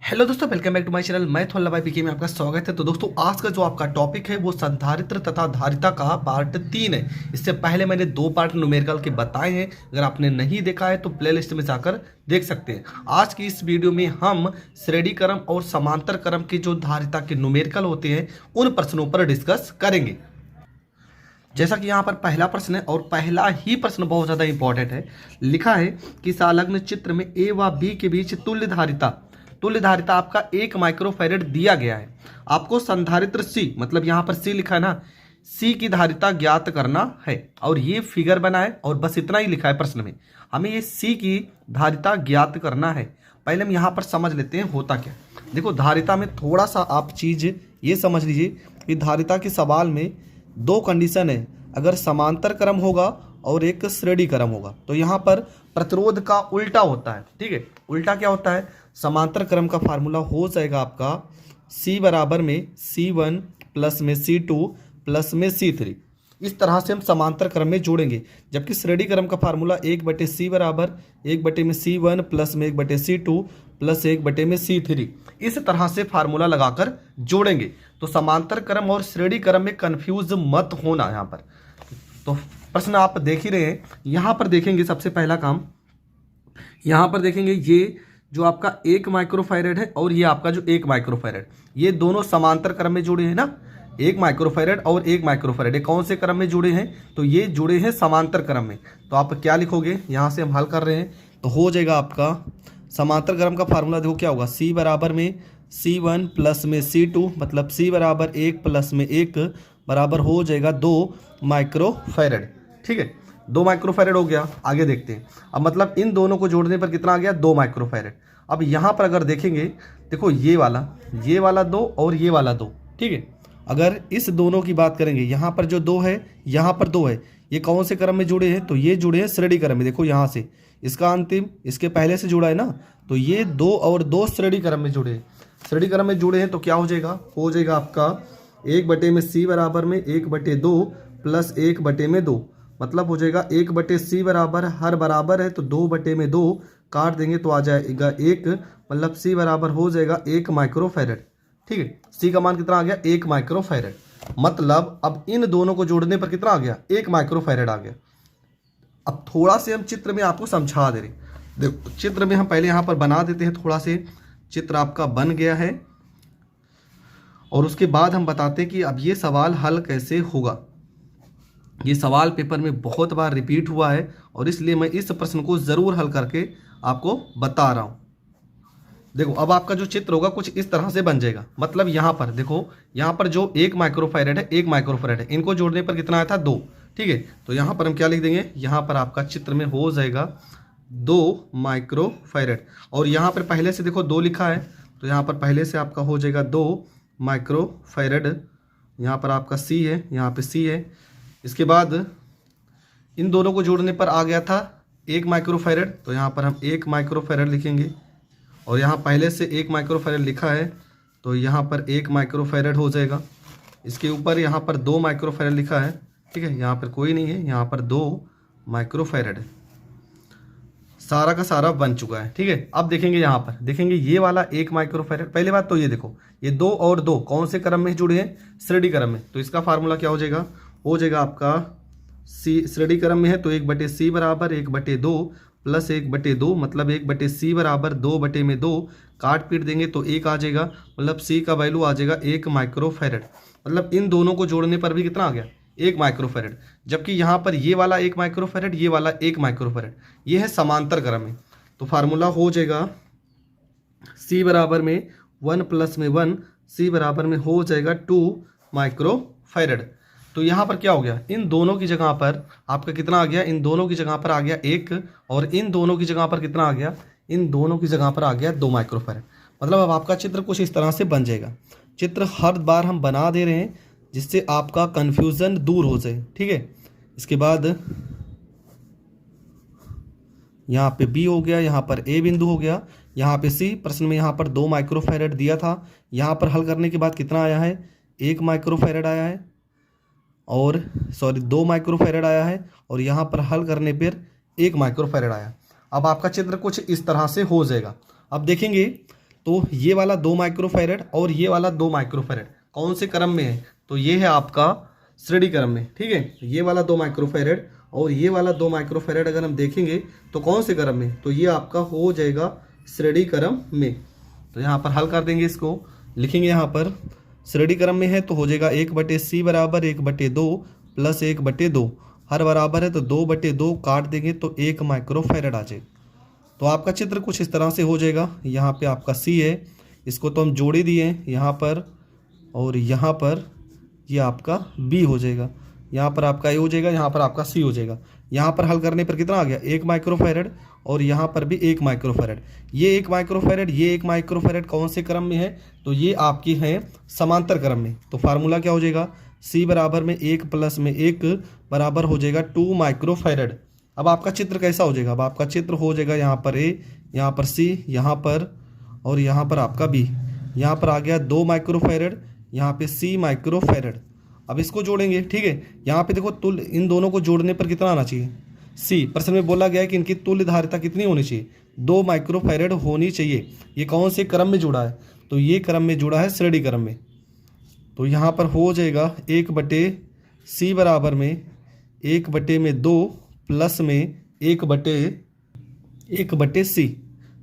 Hello दोस्तों, welcome back to my channel. मैं थोल्ला भाई पीके में आपका स्वागत है। तो दोस्तों, आज का जो आपका टॉपिक है वो संधारित्र तथा धारिता का पार्ट 3 है। इससे पहले मैंने 2 पार्ट न्यूमेरिकल के बताए हैं। अगर आपने नहीं देखा है तो प्लेलिस्ट में जाकर देख सकते हैं। आज की इस वीडियो में हम श्रेणी क्रम और समांतर क्रम के जो धारिता के न्यूमेरिकल होते हैं उन प्रश्नों पर डिस्कस करेंगे। जैसा कि यहाँ पर पहला प्रश्न है और पहला ही प्रश्न बहुत ज़्यादा इंपॉर्टेंट है। लिखा है कि संलग्न चित्र में ए व बी के बीच तुल्य धारिता आपका 1 माइक्रोफैरेड दिया गया है। आपको संधारित्र सी, मतलब यहाँ पर सी लिखा है ना, सी की धारिता ज्ञात करना है। और ये फिगर बना है और बस इतना ही लिखा है प्रश्न में, हमें ये सी की धारिता ज्ञात करना है। पहले हम यहाँ पर समझ लेते हैं होता क्या। देखो, धारिता में थोड़ा सा आप चीज़ ये समझ लीजिए कि धारिता के सवाल में 2 कंडीशन है। अगर समांतर क्रम होगा और एक श्रेणी क्रम होगा तो यहाँ पर प्रतिरोध का उल्टा होता है। ठीक है, उल्टा क्या होता है? समांतर क्रम का फार्मूला हो जाएगा आपका C बराबर में C1 प्लस में C2 प्लस में C3। इस तरह से हम समांतर क्रम में जोड़ेंगे। जबकि श्रेणी क्रम का फार्मूला 1/C बराबर 1 में C1 प्लस में 1 C2 प्लस 1 में C3। इस तरह से फार्मूला लगाकर जोड़ेंगे। तो समांतर क्रम और श्रेणी क्रम में कंफ्यूज मत होना। यहाँ पर तो प्रश्न आप देख ही रहे हैं। यहाँ पर देखेंगे सबसे पहला काम, यहाँ पर देखेंगे ये जो आपका 1 माइक्रोफैरेड है और ये आपका जो 1 माइक्रोफैरेड, ये दोनों समांतर क्रम में जुड़े हैं ना। 1 माइक्रोफैरेड और 1 माइक्रोफैरेड ये कौन से क्रम में जुड़े हैं? तो ये जुड़े हैं समांतर क्रम में। तो आप क्या लिखोगे? यहाँ से हम हल कर रहे हैं तो हो जाएगा आपका समांतर क्रम का फार्मूला। देखो क्या होगा, C बराबर में C1 प्लस में C2 मतलब C बराबर 1 प्लस में 1 बराबर हो जाएगा 2 माइक्रोफैरेड। ठीक है, 2 माइक्रोफैरेड हो गया। आगे देखते हैं। अब मतलब इन दोनों को जोड़ने पर कितना आ गया? 2 माइक्रोफैरेड। अब यहाँ पर अगर देखेंगे, देखो ये वाला 2 और ये वाला 2। ठीक है, अगर इस दोनों की बात करेंगे, यहाँ पर जो 2 है, यहाँ पर 2 है, ये कौन से क्रम में जुड़े हैं? तो ये जुड़े हैं श्रेणी क्रम में। देखो यहाँ से इसका अंतिम इसके पहले से जुड़ा है ना, तो ये 2 और 2 श्रेणी क्रम में जुड़े हैं। श्रेणी क्रम में जुड़े हैं तो क्या हो जाएगा? हो जाएगा आपका 1 में C बराबर में 1/2 प्लस 1/2 मतलब हो जाएगा 1/C बराबर हर बराबर है तो 2/2 काट देंगे तो आ जाएगा 1, मतलब C बराबर हो जाएगा 1 माइक्रोफैरेड। ठीक है, C का मान कितना आ गया? 1 माइक्रोफैरेड। मतलब अब इन दोनों को जोड़ने पर कितना आ गया? 1 माइक्रोफैरेड आ गया। अब थोड़ा से हम चित्र में आपको समझा दे रहे। देखो, चित्र में हम पहले यहाँ पर बना देते हैं। थोड़ा से चित्र आपका बन गया है और उसके बाद हम बताते हैं कि अब ये सवाल हल कैसे होगा। ये सवाल पेपर में बहुत बार रिपीट हुआ है और इसलिए मैं इस प्रश्न को ज़रूर हल करके आपको बता रहा हूँ। देखो, अब आपका जो चित्र होगा कुछ इस तरह से बन जाएगा। मतलब यहाँ पर देखो, यहाँ पर जो 1 माइक्रोफैरेड है, 1 माइक्रोफैरेड है, इनको जोड़ने पर कितना आया था? 2। ठीक है, तो यहाँ पर हम क्या लिख देंगे? यहाँ पर आपका चित्र में हो जाएगा 2 माइक्रोफैरेड। और यहाँ पर पहले से देखो 2 लिखा है तो यहाँ पर पहले से आपका हो जाएगा 2 माइक्रोफैरेड। यहाँ पर आपका C है, यहाँ पे C है। इसके बाद इन दोनों को जोड़ने पर आ गया था 1 माइक्रोफैरेड, तो यहाँ पर हम 1 माइक्रोफैरेड लिखेंगे। और यहाँ पहले से 1 माइक्रोफैरेड लिखा है तो यहाँ पर 1 माइक्रोफैरेड हो जाएगा। इसके ऊपर यहाँ पर 2 माइक्रोफैरेड लिखा है। ठीक है, यहाँ पर कोई नहीं है, यहाँ पर 2 माइक्रोफैरेड है। सारा का सारा बन चुका है। ठीक है, अब देखेंगे, यहाँ पर देखेंगे ये वाला 1 माइक्रोफैरेड। पहली बात तो ये देखो, ये 2 और 2 कौन से क्रम में जुड़े हैं? श्रेणी क्रम में। तो इसका फार्मूला क्या हो जाएगा? हो जाएगा आपका C श्रेणी क्रम में है तो 1/C बराबर 1/2 प्लस 1/2 मतलब 1/C बराबर 2/2 काट पीट देंगे तो 1 आ जाएगा। मतलब C का वैल्यू आ जाएगा 1 माइक्रोफैरेड। मतलब इन दोनों को जोड़ने पर भी कितना आ गया? 1 माइक्रोफैरेड। जबकि यहाँ पर ये वाला 1 माइक्रोफैरेड, ये वाला 1 माइक्रोफैरेड, ये है समांतर क्रम में। तो फार्मूला हो जाएगा C बराबर में 1 प्लस में 1, C बराबर में हो जाएगा 2 माइक्रोफैरेड। तो यहाँ पर क्या हो गया? इन दोनों की जगह पर आपका कितना आ गया? इन दोनों की जगह पर आ गया 1 और इन दोनों की जगह पर कितना आ गया? इन दोनों की जगह पर आ गया 2 माइक्रोफैरेड। मतलब अब आपका चित्र कुछ इस तरह से बन जाएगा। चित्र हर बार हम बना दे रहे हैं जिससे आपका कन्फ्यूज़न दूर हो जाए। ठीक है, इसके बाद यहाँ पे B हो गया, यहाँ पर A बिंदु हो गया, यहाँ पे C। प्रश्न में यहाँ पर 2 माइक्रोफैरेड दिया था। यहाँ पर हल करने के बाद कितना आया है? 1 माइक्रोफैरेड आया है और 2 माइक्रोफैरेड आया है और यहाँ पर हल करने पर 1 माइक्रोफैरेड आया। अब आपका चित्र कुछ इस तरह से हो जाएगा। अब देखेंगे तो ये वाला 2 माइक्रोफैरड और ये वाला 2 माइक्रोफैरड कौन से क्रम में है, तो ये है आपका श्रेणी क्रम में, ठीक है। ये वाला 2 माइक्रोफैरड और ये वाला 2 माइक्रोफैरड अगर हम देखेंगे तो कौन से क्रम में, तो ये आपका हो जाएगा श्रेणी क्रम में। तो यहाँ पर हल कर देंगे, इसको लिखेंगे यहाँ पर श्रेणी क्रम में है तो हो जाएगा 1/c बराबर 1/2 प्लस 1/2, हर बराबर है तो 2/2 काट देंगे तो 1 माइक्रोफैरड आ जाएगा। तो आपका चित्र कुछ इस तरह से हो जाएगा। यहाँ पे आपका C है, इसको तो हम जोड़े दिए हैं यहाँ पर, और यहाँ पर ये आपका B हो जाएगा, यहाँ पर आपका A हो जाएगा, यहाँ पर आपका C हो जाएगा। यहाँ पर हल करने पर कितना आ गया 1 माइक्रोफैरड और यहाँ पर भी 1 माइक्रोफैरड। ये 1 माइक्रोफैरड, ये 1 माइक्रोफैरड कौन से क्रम में है, तो ये आपकी है समांतर क्रम में। तो फार्मूला क्या हो जाएगा, C बराबर में 1 प्लस में 1 बराबर हो जाएगा 2 माइक्रोफैरड। अब आपका चित्र कैसा हो जाएगा, अब आपका चित्र हो जाएगा यहाँ पर A, यहाँ पर C, यहाँ पर और यहाँ पर आपका B। यहाँ पर आ गया 2 माइक्रोफैरड, यहाँ पे C माइक्रोफैरड। अब इसको जोड़ेंगे, ठीक है। यहाँ पे देखो तुल्य, इन दोनों को जोड़ने पर कितना आना चाहिए C। प्रश्न में बोला गया है कि इनकी तुल्य धारिता कितनी होनी चाहिए, 2 माइक्रोफैरड होनी चाहिए। ये कौन से क्रम में जुड़ा है, तो ये क्रम में जुड़ा है श्रेणी क्रम में। तो यहाँ पर हो जाएगा 1/C बराबर में 1/2 प्लस में 1/C,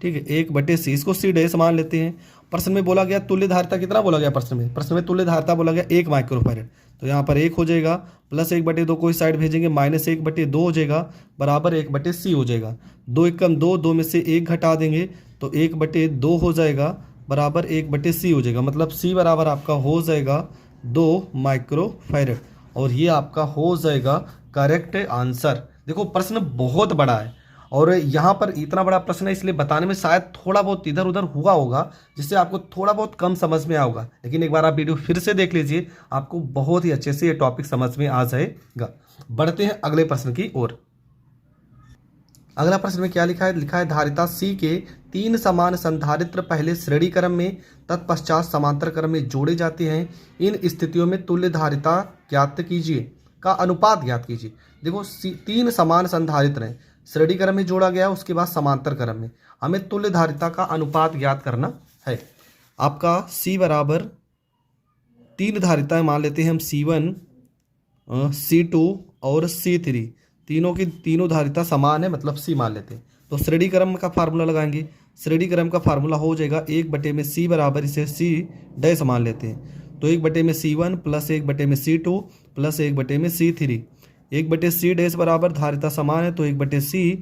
ठीक है, 1/C। इसको C डैश मान लेते हैं। प्रश्न में बोला गया तुल्य धारिता कितना बोला गया, प्रश्न में तुल्य धारिता बोला गया 1 माइक्रोफैरड। तो यहाँ पर 1 हो जाएगा, प्लस 1/2 को इस साइड भेजेंगे, माइनस 1/2 हो जाएगा, बराबर 1/C हो जाएगा। 2 एकम 2, 2 में से 1 घटा देंगे तो 1/2 हो जाएगा, बराबर 1/C हो जाएगा। मतलब C बराबर आपका हो जाएगा 2 माइक्रोफैरड, और ये आपका हो जाएगा करेक्ट आंसर। देखो प्रश्न बहुत बड़ा है और यहाँ पर इतना बड़ा प्रश्न है, इसलिए बताने में शायद थोड़ा बहुत इधर उधर हुआ होगा, जिससे आपको थोड़ा बहुत कम समझ में आया होगा। लेकिन एक बार आप वीडियो फिर से देख लीजिए, आपको बहुत ही अच्छे से ये टॉपिक समझ में आ जाएगा। बढ़ते हैं अगले प्रश्न की ओर। अगला प्रश्न में क्या लिखा है, लिखा है धारिता C के 3 समान संधारित्र पहले श्रेणी क्रम में तत्पश्चात समांतर क्रम में जोड़े जाते हैं। इन स्थितियों में तुल्य धारिता ज्ञात कीजिए का अनुपात ज्ञात कीजिए। देखो 3 समान संधारित्र हैं, श्रेणी क्रम में जोड़ा गया, उसके बाद समांतर क्रम में, हमें तुल्य धारिता का अनुपात ज्ञात करना है। आपका C बराबर 3 धारिताएं मान लेते हैं हम, C1, C2 और C3। तीनों की तीनों धारिता समान है, मतलब C मान लेते हैं। तो श्रेणी क्रम का फार्मूला लगाएंगे। श्रेणी क्रम का फार्मूला हो जाएगा 1/C बराबर, इसे C डैश मान लेते हैं। तो 1/C1 plus 1/C2 plus 1/C3। 1/C dash बराबर धारिता समान है तो 1/C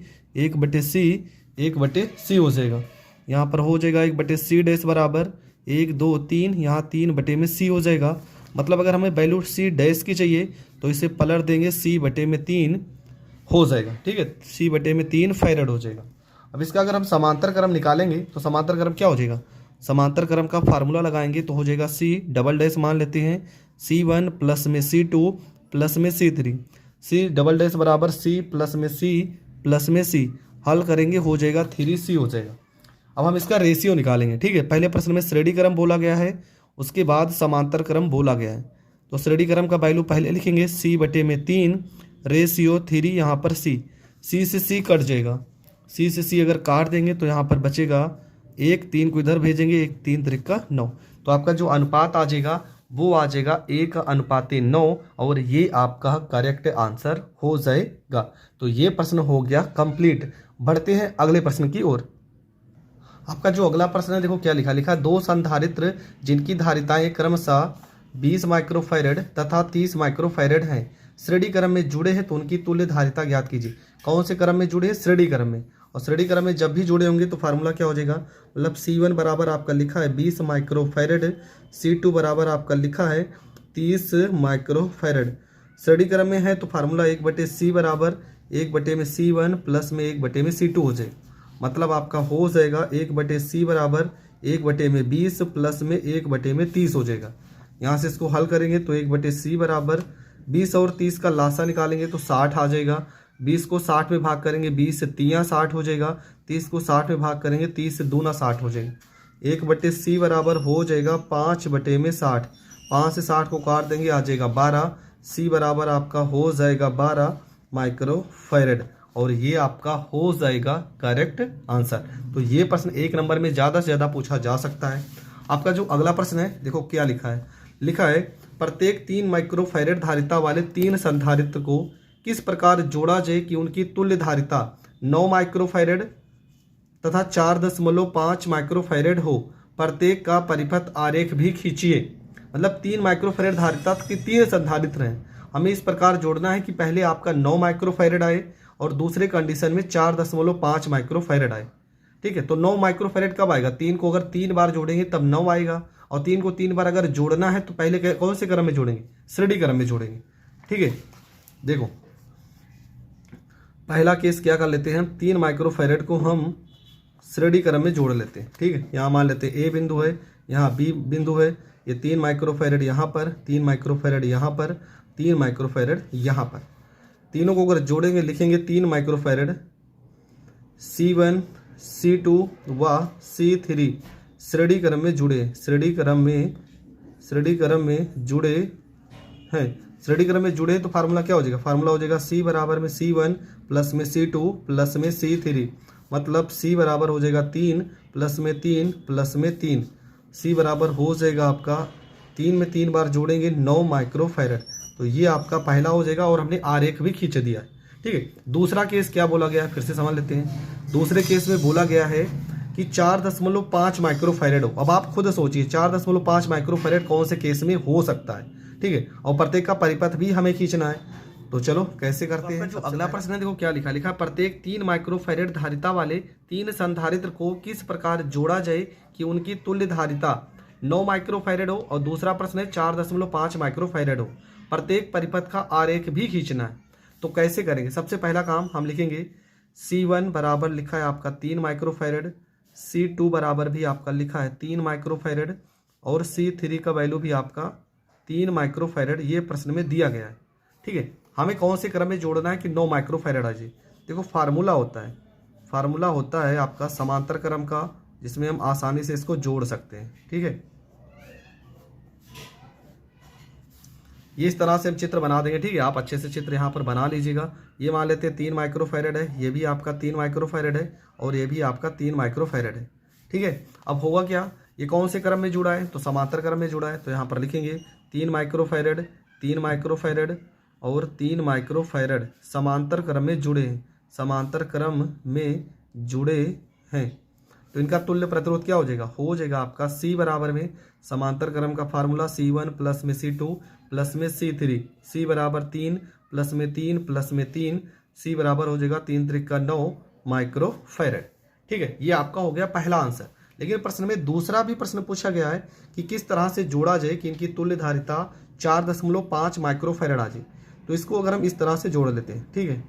हो जाएगा। यहाँ पर हो जाएगा 1/C डैश बराबर 1 2 3, यहाँ 3/C हो जाएगा। मतलब अगर हमें वैल्यू C डैश की चाहिए तो इसे पलट देंगे, C/3 हो जाएगा, ठीक है, C/3 फैरड हो जाएगा। अब इसका अगर हम समांतर क्रम निकालेंगे तो समांतर क्रम क्या हो जाएगा, समांतर क्रम का फार्मूला लगाएंगे तो हो जाएगा C डबल डैश मान लेते हैं, C1 प्लस में C2 प्लस में C3। C डबल डैश बराबर C प्लस में C प्लस में C, हल करेंगे हो जाएगा 3C हो जाएगा। अब हम इसका रेशियो निकालेंगे, ठीक है। पहले प्रश्न में श्रेणी क्रम बोला गया है, उसके बाद समांतर क्रम बोला गया है। तो श्रेणी क्रम का वैल्यू पहले लिखेंगे C/3 रेशियो 3, यहाँ पर C से C कट जाएगा। C से C अगर काट देंगे तो यहाँ पर बचेगा 1, 3 को इधर भेजेंगे, 1 3 त्रिका 9। तो आपका जो अनुपात आ जाएगा वो आ जाएगा 1:9, और ये आपका करेक्ट आंसर हो जाएगा। तो ये प्रश्न हो गया कंप्लीट। बढ़ते हैं अगले प्रश्न की ओर। आपका जो अगला प्रश्न है, देखो क्या लिखा, लिखा 2 संधारित्र जिनकी धारिताएं क्रमशः 20 माइक्रोफैरड तथा 30 माइक्रोफैरड हैं, श्रेणी क्रम में जुड़े हैं तो उनकी तुल्य धारिता ज्ञात कीजिए। कौन से क्रम में जुड़े हैं, श्रेणी क्रम में। और श्रेणी क्रम में जब भी जुड़े होंगे तो फार्मूला क्या हो जाएगा, मतलब C1 बराबर आपका लिखा है 20 माइक्रोफैरड, C2 बराबर आपका लिखा है 30 माइक्रोफैरड। श्रेणी क्रम में है तो फार्मूला 1/C बराबर 1/C1 प्लस में 1/C2 हो जाएगा। मतलब आपका हो जाएगा 1/C बराबर 1/20 प्लस में 1/30 हो जाएगा। यहाँ से इसको हल करेंगे तो 1/C बराबर 20 और 30 का लासा निकालेंगे तो 60 आ जाएगा। 20 को 60 में भाग करेंगे, 20 से 3 60 हो जाएगा। 30 को 60 में भाग करेंगे, 30 से 2 60 हो जाएगा। 1/C बराबर हो जाएगा 5/60। 5 से 60 को काट देंगे, आ जाएगा 12। C बराबर आपका हो जाएगा 12 माइक्रोफैरड। और ये आपका हो जाएगा करेक्ट आंसर। तो ये प्रश्न 1 नंबर में ज़्यादा से ज़्यादा पूछा जा सकता है। आपका जो अगला प्रश्न है देखो क्या लिखा है प्रत्येक 3 माइक्रोफैरेड धारिता वाले 3 संधारित्र को किस प्रकार जोड़ा जाए कि उनकी तुल्य धारिता 9 माइक्रोफैरेड तथा 4.5 माइक्रोफैरेड हो। प्रत्येक का परिपथ आरेख भी खींचिए। मतलब 3 माइक्रोफैरेड धारिता के 3 संधारित्र हैं, हमें इस प्रकार जोड़ना है कि पहले आपका 9 माइक्रोफैरेड आए और दूसरे कंडीशन में 4.5 माइक्रोफैरेड आए। ठीक है, तो 9 माइक्रोफैरेड कब आएगा? 3 को अगर 3 बार जोड़ेंगे तब 9 आएगा, और 3 को 3 बार अगर जोड़ना है तो पहले कौन से क्रम में जोड़ेंगे? श्रेणी क्रम में जोड़ेंगे। ठीक है, देखो पहला केस क्या कर लेते हैं, 3 माइक्रोफैरेड को हम श्रेणी क्रम में जोड़ लेते हैं। ठीक है, यहाँ मान लेते हैं ए बिंदु है, यहाँ बी बिंदु है, ये 3 माइक्रोफैरेड यहाँ पर, 3 माइक्रोफैरेड यहाँ पर, 3 माइक्रोफैरेड यहाँ पर। तीनों को अगर जोड़ेंगे लिखेंगे 3 माइक्रोफैरेड C1 C2 व C3 श्रेणी क्रम में जुड़े, श्रेणी क्रम में जुड़े हैं। श्रेणी क्रम में जुड़े तो फार्मूला क्या हो जाएगा? फार्मूला हो जाएगा C बराबर में C1 प्लस में C2 प्लस में C3, मतलब C बराबर हो जाएगा 3 प्लस में 3 प्लस में 3। C बराबर हो जाएगा आपका 3 में 3 बार जोड़ेंगे 9 माइक्रोफैरेड। तो ये आपका पहला हो जाएगा और हमने आरेख भी खींच दिया है। ठीक है, दूसरा केस क्या बोला गया है फिर से समझ लेते हैं। दूसरे केस में बोला गया है कि 4.5 माइक्रोफैरेड हो। अब आप खुद सोचिए 4.5 माइक्रोफैरेड कौन से केस में हो सकता है। ठीक है, और प्रत्येक का परिपथ भी हमें खींचना है। तो चलो कैसे करते हैं। जो अगला प्रश्न है देखो क्या लिखा प्रत्येक 3 माइक्रोफैरेड धारिता वाले 3 संधारित्र को किस प्रकार जोड़ा जाए कि उनकी तुल्य धारिता 9 माइक्रोफैरेड हो, और दूसरा प्रश्न है 4.5 माइक्रोफैरेड हो। प्रत्येक परिपथ का आरेख भी खींचना है। तो कैसे करेंगे? सबसे पहला काम हम लिखेंगे C1 बराबर लिखा है आपका 3 माइक्रोफैरेड, C2 बराबर भी आपका लिखा है 3 माइक्रोफैरेड, और C3 का वैल्यू भी आपका 3 माइक्रोफैरेड ये प्रश्न में दिया गया है। ठीक है, हमें कौन से क्रम में जोड़ना है कि 9 माइक्रोफैरेड आ जाए? देखो फार्मूला होता है आपका समांतर क्रम का, जिसमें हम आसानी से इसको जोड़ सकते हैं। ठीक है, ये इस तरह से हम चित्र बना देंगे। ठीक है, आप अच्छे से चित्र यहाँ पर बना लीजिएगा। ये मान लेते हैं 3 माइक्रोफैरेड है, ये भी आपका 3 माइक्रोफैरेड है, और ये भी आपका 3 माइक्रोफैरेड है। ठीक है, अब होगा क्या, ये कौन से क्रम में जुड़ा है? तो समांतर क्रम में जुड़ा है। तो यहाँ पर लिखेंगे 3 माइक्रोफैरेड, 3 माइक्रोफैरेड और 3 माइक्रोफैरेड समांतर क्रम में जुड़े हैं, समांतर क्रम में जुड़े हैं। तो इनका तुल्य प्रतिरोध क्या हो जाएगा? हो जाएगा आपका C बराबर में समांतर क्रम का फार्मूला C1 प्लस में C2 प्लस में C3, C बराबर 3 प्लस में 3 प्लस में 3, C बराबर हो जाएगा 3 त्रिक 9 माइक्रोफैरेड। ठीक है, ये आपका हो गया पहला आंसर। लेकिन प्रश्न में दूसरा भी प्रश्न पूछा गया है कि किस तरह से जोड़ा जाए कि इनकी तुल्य धारिता 4.5 माइक्रोफैरेड आ जाए। तो इसको अगर हम इस तरह से जोड़ लेते हैं, ठीक है,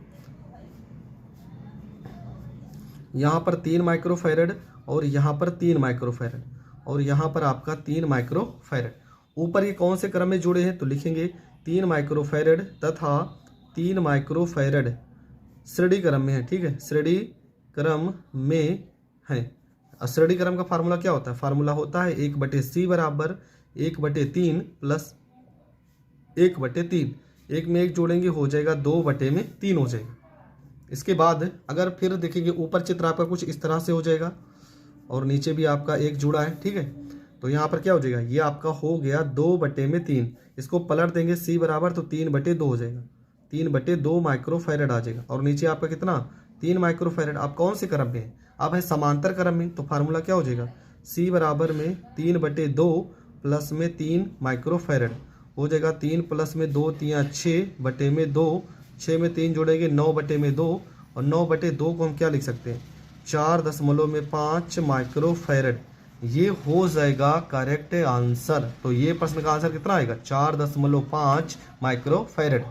यहाँ पर 3 माइक्रोफैरेड और यहाँ पर 3 माइक्रोफैरेड और यहाँ पर आपका 3 माइक्रोफैरेड। ऊपर ये कौन से क्रम में जुड़े हैं? तो लिखेंगे 3 माइक्रोफैरेड तथा 3 माइक्रोफैरेड श्रेणी क्रम में है। ठीक है, श्रेणी क्रम में है। श्रेणी क्रम का फार्मूला क्या होता है? फार्मूला होता है 1/C बराबर 1/3 प्लस 1/3। 1 में 1 जोड़ेंगे हो जाएगा 2/3 हो जाएगा। इसके बाद अगर फिर देखेंगे ऊपर चित्र आपका कुछ इस तरह से हो जाएगा और नीचे भी आपका 1 जुड़ा है। ठीक है, तो यहाँ पर क्या हो जाएगा? ये आपका हो गया 2/3। इसको पलट देंगे C बराबर तो 3/2 हो जाएगा, 3/2 माइक्रोफैरेड आ जाएगा। और नीचे आपका कितना? 3 माइक्रोफैरेड। आप कौन से क्रम में है? आप है समांतर क्रम में। तो फार्मूला क्या हो जाएगा? C बराबर में 3/2 प्लस में 3 माइक्रोफैरेड हो जाएगा। 3 प्लस में 2 3 6/2, 6 में 3 जोड़ेंगे 9/2, और 9/2 को हम क्या लिख सकते हैं? 4.5 माइक्रोफैरेड। ये हो जाएगा करेक्ट आंसर। तो ये प्रश्न का आंसर कितना आएगा? 4.5 माइक्रोफैरेड।